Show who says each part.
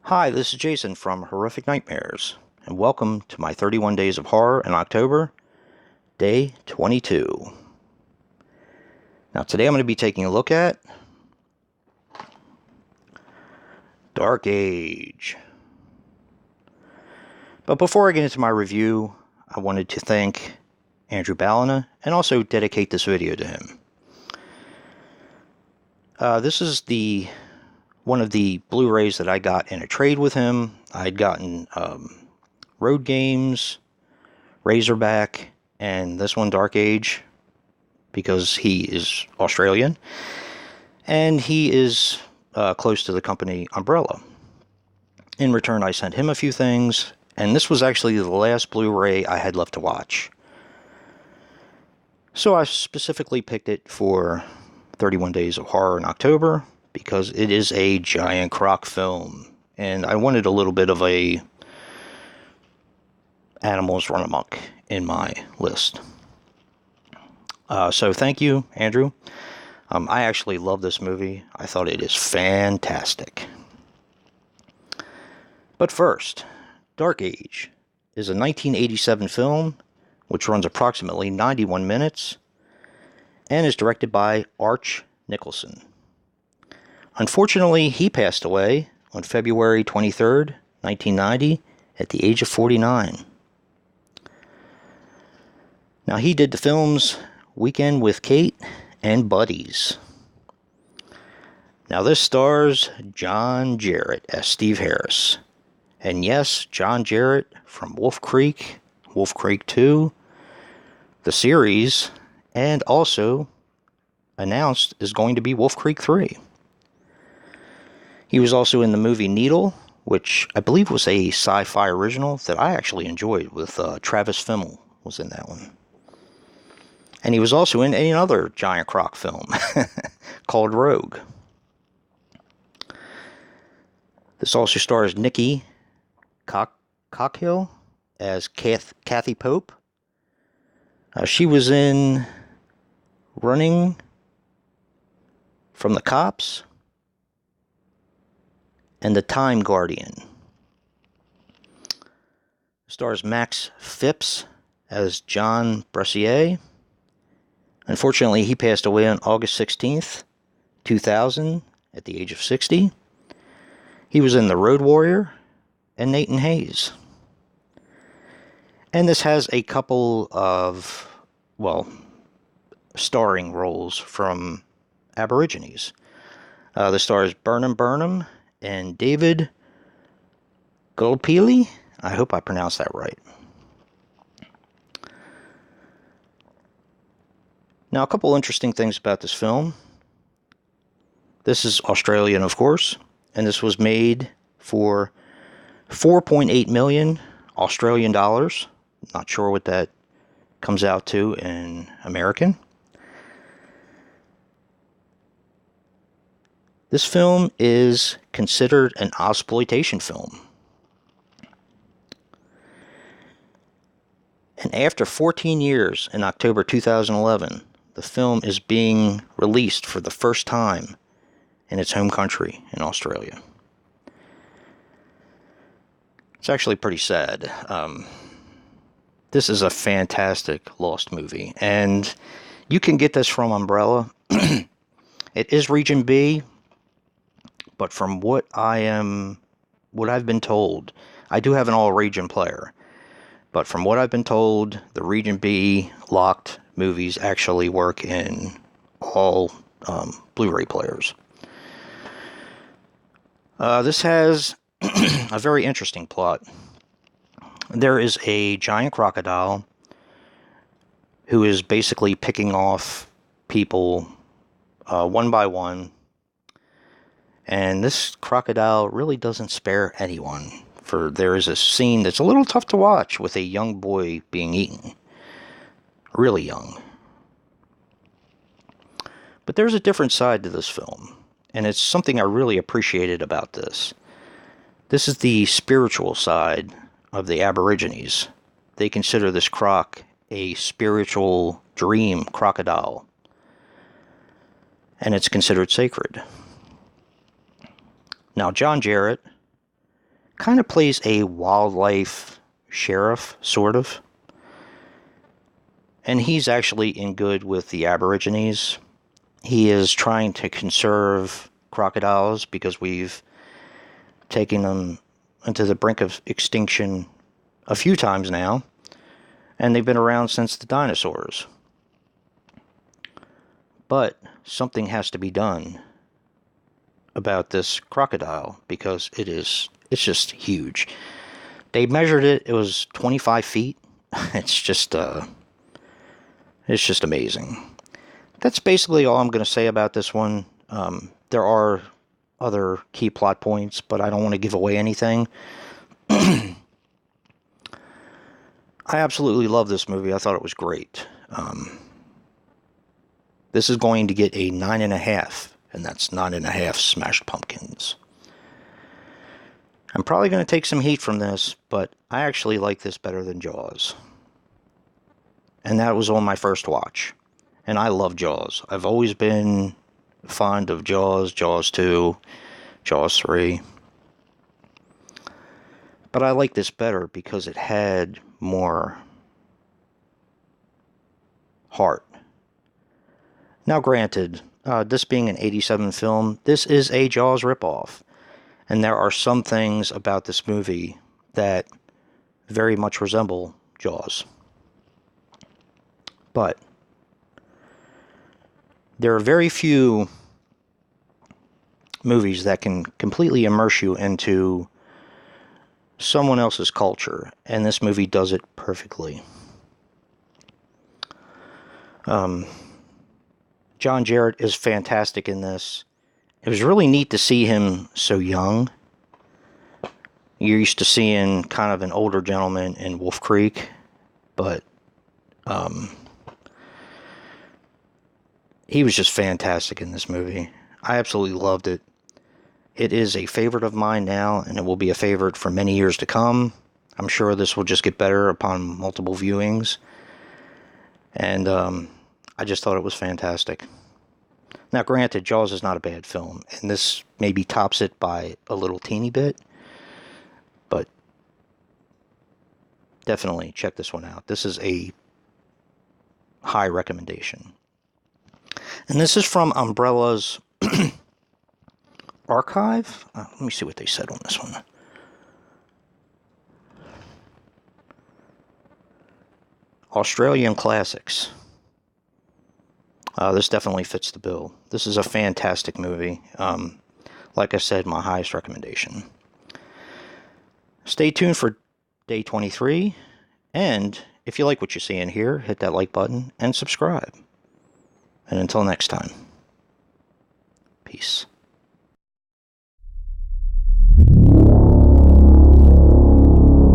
Speaker 1: Hi, this is Jason from Horrific Nightmares, and welcome to my 31 Days of Horror in October, Day 22. Now today I'm going to be taking a look at Dark Age. But before I get into my review, I wanted to thank Andrew Ballina and also dedicate this video to him. This is one of the Blu-rays that I got in a trade with him. I'd gotten Road Games, Razorback, and this one, Dark Age, because he is Australian, and he is close to the company Umbrella. In return, I sent him a few things, and this was actually the last Blu-ray I had left to watch. So I specifically picked it for 31 Days of Horror in October, because it is a giant croc film, and I wanted a little bit of a Animals Run Amok in my list. So thank you, Andrew. I actually love this movie. I thought it is fantastic. But first, Dark Age is a 1987 film which runs approximately 91 minutes and is directed by Arch Nicholson. Unfortunately, he passed away on February 23rd, 1990, at the age of 49. Now, he did the films Weekend with Kate and Buddies. Now, this stars John Jarratt as Steve Harris. And yes, John Jarratt from Wolf Creek 2, the series, and also announced is going to be Wolf Creek 3. He was also in the movie Needle, which I believe was a sci-fi original that I actually enjoyed, with Travis Fimmel was in that one. And he was also in another giant croc film called Rogue. This also stars Nikki Cockhill as Kathy Pope. She was in Running from the Cops and The Time Guardian. Stars Max Phipps as John Bressier. Unfortunately, he passed away on August 16th, 2000, at the age of 60. He was in The Road Warrior and Nathan Hayes. And this has a couple of, starring roles from Aborigines. The stars Burnham and David Goldpeely. I hope I pronounced that right. Now, a couple interesting things about this film. This is Australian, of course, and this was made for 4.8 million Australian dollars. Not sure what that comes out to in American. This film is considered an exploitation film. And after 14 years, in October 2011, the film is being released for the first time in its home country, in Australia. It's actually pretty sad. This is a fantastic lost movie, and you can get this from Umbrella. It is Region B, but from what I've been told, I do have an all-region player, but from what I've been told, the Region B locked movies actually work in all Blu-ray players. This has a very interesting plot. There is a giant crocodile who is basically picking off people one by one. And this crocodile really doesn't spare anyone. For there is a scene that's a little tough to watch with a young boy being eaten. Really young. But there's a different side to this film. And it's something I really appreciated about this. This is the spiritual side of the Aborigines. They consider this croc a spiritual dream crocodile. And it's considered sacred. Now, John Jarratt kind of plays a wildlife sheriff, sort of. And he's actually in good with the Aborigines. He is trying to conserve crocodiles because we've taken them into the brink of extinction a few times now. And they've been around since the dinosaurs. But something has to be done about this crocodile because it's just huge. They measured it. It was 25 feet. It's just amazing. That's basically all I'm going to say about this one. There are other key plot points, but I don't want to give away anything. I absolutely love this movie. I thought it was great. This is going to get a 9.5, and that's 9.5 smashed pumpkins. I'm probably going to take some heat from this, but I actually like this better than Jaws. And that was on my first watch. And I love Jaws. I've always been fond of Jaws, Jaws 2, Jaws 3. But I like this better because it had more heart. Now granted, this being an 87 film, this is a Jaws ripoff. And there are some things about this movie that very much resemble Jaws. But there are very few movies that can completely immerse you into someone else's culture, and this movie does it perfectly. John Jarratt is fantastic in this. It was really neat to see him so young. You're used to seeing kind of an older gentleman in Wolf Creek, but he was just fantastic in this movie. I absolutely loved it. It is a favorite of mine now, and it will be a favorite for many years to come. I'm sure this will just get better upon multiple viewings. And I just thought it was fantastic. Now, granted, Jaws is not a bad film, and this maybe tops it by a little teeny bit. But definitely check this one out. This is a high recommendation. And this is from Umbrella's archive. Let me see what they said on this one. Australian Classics. This definitely fits the bill. This is a fantastic movie. Like I said, my highest recommendation. Stay tuned for day 23. And if you like what you see in here, hit that like button and subscribe. And until next time, peace.